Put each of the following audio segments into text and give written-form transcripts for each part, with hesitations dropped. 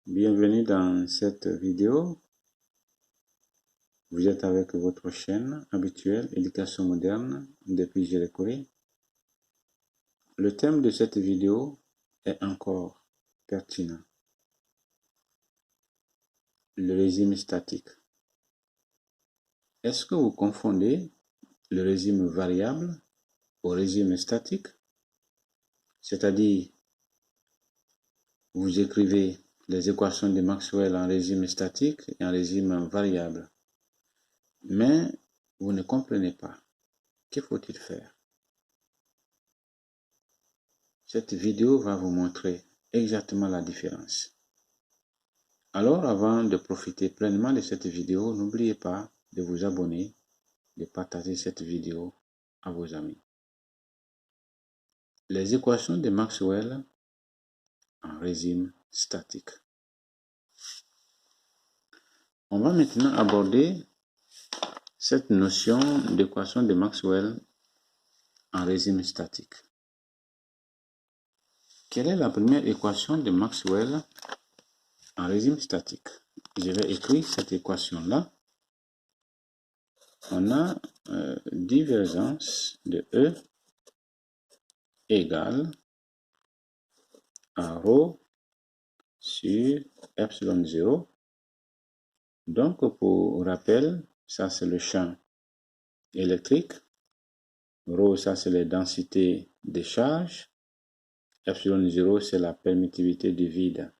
Bienvenue dans cette vidéo. Vous êtes avec votre chaîne habituelle Éducation moderne depuis Jéricho. Le thème de cette vidéo est encore pertinent. Le régime statique. Est-ce que vous confondez le régime variable au régime statique? C'est-à-dire, vous écrivez les équations de Maxwell en régime statique et en régime variable. Mais vous ne comprenez pas. Que faut-il faire? Cette vidéo va vous montrer exactement la différence. Alors, avant de profiter pleinement de cette vidéo, n'oubliez pas de vous abonner, de partager cette vidéo à vos amis. Les équations de Maxwell en régime statique. On va maintenant aborder cette notion d'équation de Maxwell en régime statique. Quelle est la première équation de Maxwell en régime statique? Je vais écrire cette équation-là. On a divergence de E égale à ρ sur epsilon 0. Donc, pour rappel, ça c'est le champ électrique. Ρ, ça c'est les densités des charges. Epsilon 0, c'est la permittivité du vide.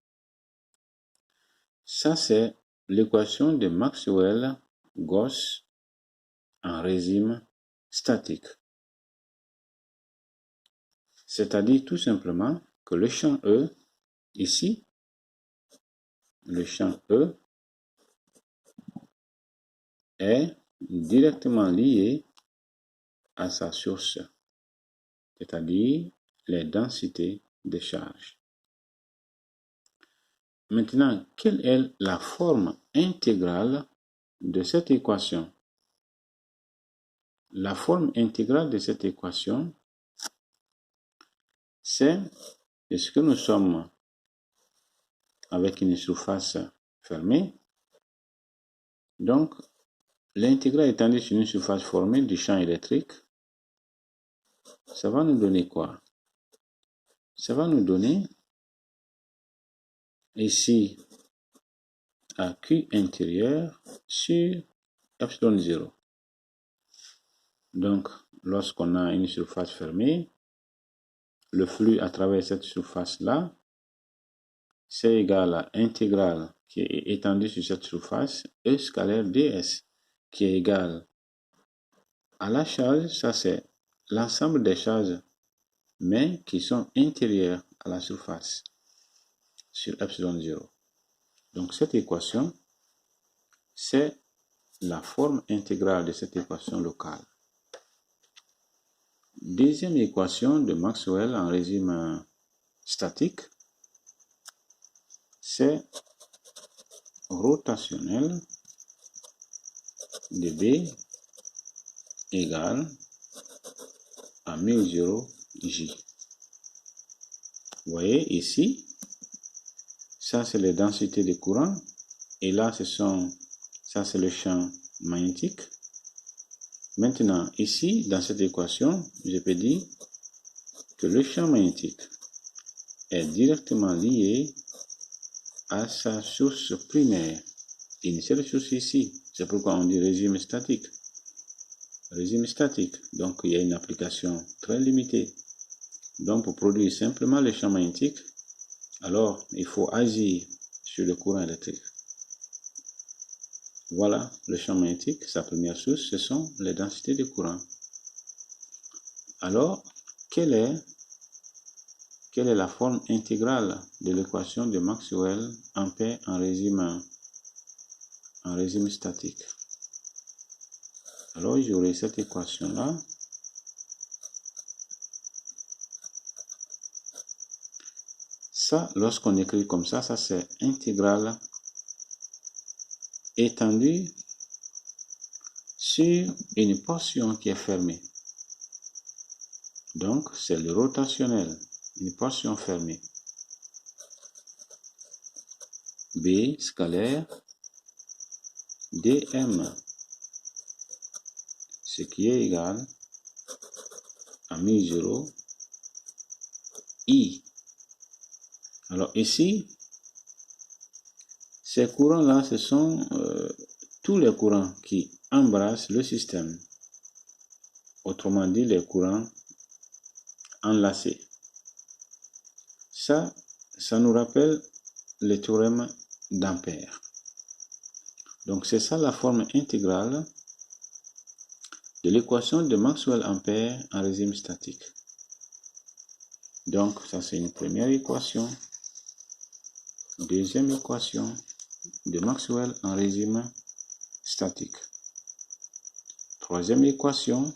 Ça c'est l'équation de Maxwell-Gauss en régime statique. C'est-à-dire tout simplement que le champ E, ici, le champ E est directement lié à sa source, c'est-à-dire les densités de charge. Maintenant, quelle est la forme intégrale de cette équation? La forme intégrale de cette équation, c'est ce que nous sommes avec une surface fermée. Donc, l'intégrale étendue sur une surface formée du champ électrique, ça va nous donner quoi? Ça va nous donner ici à Q intérieur sur epsilon 0. Donc, lorsqu'on a une surface fermée, le flux à travers cette surface-là, c'est égal à intégrale qui est étendue sur cette surface, E scalaire ds, qui est égal à la charge, ça c'est l'ensemble des charges, mais qui sont intérieures à la surface, sur epsilon 0. Donc cette équation, c'est la forme intégrale de cette équation locale. Deuxième équation de Maxwell en régime statique, c'est rotationnel de B égale à μ0 J. Vous voyez ici, ça c'est les densités de courant, et là ça c'est le champ magnétique. Maintenant, ici, dans cette équation, je peux dire que le champ magnétique est directement lié à sa source primaire. Une seule source ici. C'est pourquoi on dit régime statique. Régime statique. Donc, il y a une application très limitée. Donc, pour produire simplement le champ magnétique, alors il faut agir sur le courant électrique. Voilà, le champ magnétique, sa première source, ce sont les densités de courant. Alors, quelle est la forme intégrale de l'équation de Maxwell Ampère en régime statique? Alors, j'aurai cette équation-là. Ça, lorsqu'on écrit comme ça c'est intégrale étendue sur une portion qui est fermée. Donc, c'est le rotationnel, une portion fermée. B scalaire dm, ce qui est égal à mu0 I. Alors ici, ces courants-là, ce sont tous les courants qui embrassent le système. Autrement dit, les courants enlacés. Ça nous rappelle le théorème d'Ampère. Donc c'est ça la forme intégrale de l'équation de Maxwell-Ampère en régime statique. Donc ça c'est une première équation. Deuxième équation de Maxwell en régime statique. Troisième équation,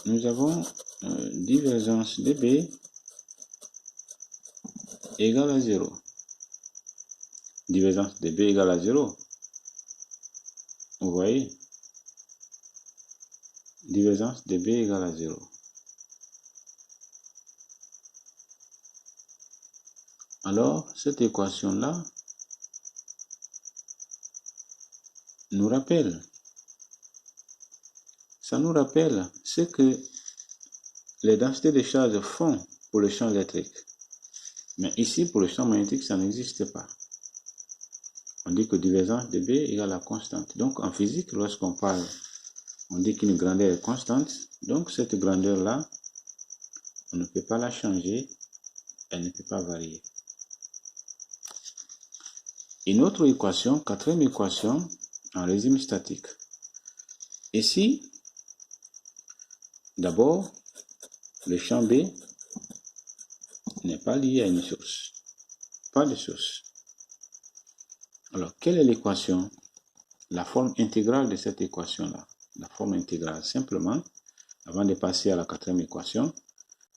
nous avons divergence de B égale à 0. Divergence de B égale à 0. Vous voyez? Divergence de B égale à 0. Alors, cette équation-là nous rappelle, ça nous rappelle ce que les densités de charge font pour le champ électrique. Mais ici, pour le champ magnétique, ça n'existe pas. On dit que divergence de B égale à constante. Donc, en physique, lorsqu'on parle, on dit qu'une grandeur est constante. Donc, cette grandeur-là, on ne peut pas la changer, elle ne peut pas varier. Une autre équation, quatrième équation, en régime statique. Ici, d'abord, le champ B n'est pas lié à une source. Pas de source. Alors, quelle est l'équation? La forme intégrale de cette équation-là. La forme intégrale, simplement, avant de passer à la quatrième équation.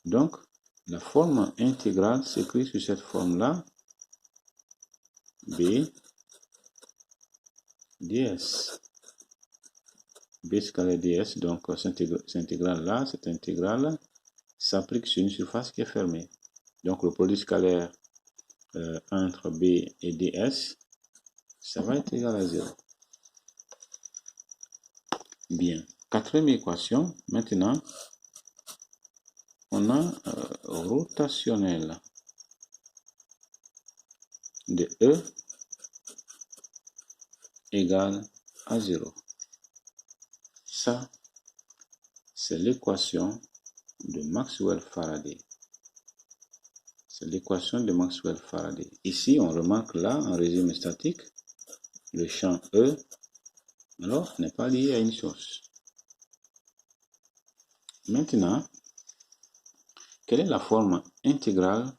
Donc, la forme intégrale s'écrit sur cette forme-là. B ds. B scalaire ds, donc cette intégrale-là, cette intégrale s'applique sur une surface qui est fermée. Donc, le produit scalaire entre B et ds, ça va être égal à 0. Bien. Quatrième équation, maintenant, on a rotationnel de E égale à 0. Ça, c'est l'équation de Maxwell-Faraday. C'est l'équation de Maxwell-Faraday. Ici, on remarque là, en régime statique, le champ E, alors, n'est pas lié à une source. Maintenant, quelle est la forme intégrale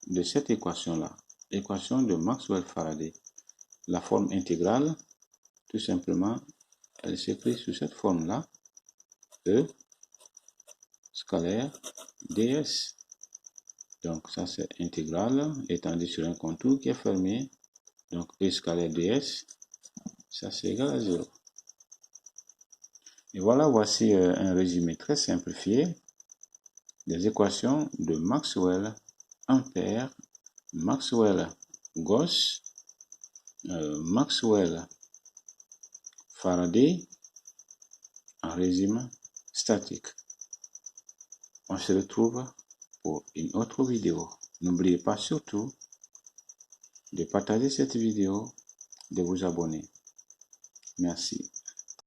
de cette équation-là? L'équation de Maxwell-Faraday. La forme intégrale, tout simplement, elle s'écrit sous cette forme-là. E scalaire ds. Donc ça c'est intégrale étendue sur un contour qui est fermé. Donc E scalaire ds, ça c'est égal à 0. Et voilà, voici un résumé très simplifié des équations de Maxwell-Ampère, Maxwell-Gauss, Maxwell-Faraday en régime statique. On se retrouve pour une autre vidéo. N'oubliez pas surtout de partager cette vidéo, de vous abonner. Merci.